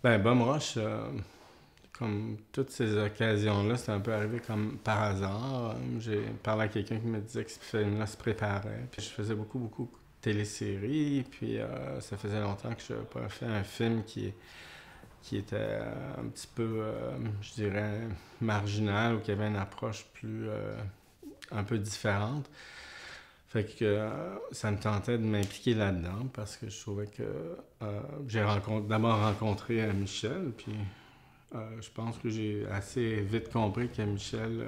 Ben, Bum Rush, comme toutes ces occasions-là, c'est un peu arrivé comme par hasard. J'ai parlé à quelqu'un qui me disait que ce film-là se préparait. Puis je faisais beaucoup de téléséries. Puis ça faisait longtemps que je n'avais pas fait un film qui était un petit peu, je dirais, marginal ou qui avait une approche plus, un peu différente. Fait que ça me tentait de m'impliquer là-dedans parce que je trouvais que j'ai d'abord rencontré Michel, puis je pense que j'ai assez vite compris que Michel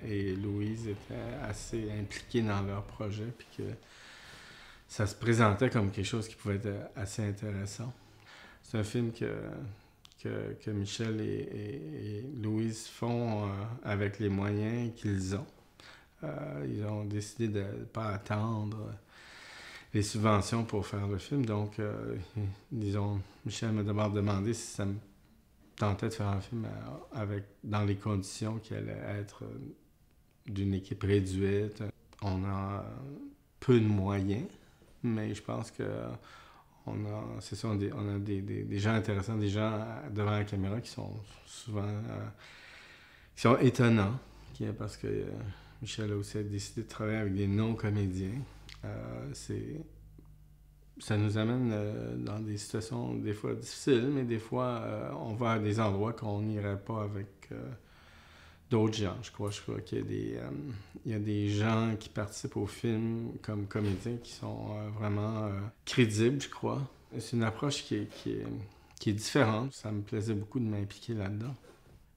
et Louise étaient assez impliqués dans leur projet, puis que ça se présentait comme quelque chose qui pouvait être assez intéressant. C'est un film que Michel et Louise font avec les moyens qu'ils ont. Ils ont décidé de ne pas attendre les subventions pour faire le film. Donc, Michel m'a d'abord demandé si ça me tentait de faire un film dans les conditions qui allaient être d'une équipe réduite. On a peu de moyens, mais je pense que c'est ça, on a des gens intéressants, des gens devant la caméra qui sont souvent qui sont étonnants, parce que Michel a aussi décidé de travailler avec des non-comédiens. Ça nous amène dans des situations des fois difficiles, mais des fois on va à des endroits qu'on n'irait pas avec d'autres gens. Je crois qu'il y a des gens qui participent au film comme comédiens qui sont vraiment crédibles, je crois. C'est une approche qui est différente. Ça me plaisait beaucoup de m'impliquer là-dedans.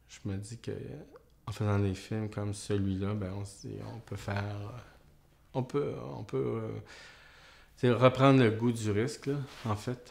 Je me dis que en faisant des films comme celui-là, ben on se dit, on peut faire... On peut reprendre le goût du risque, là, en fait.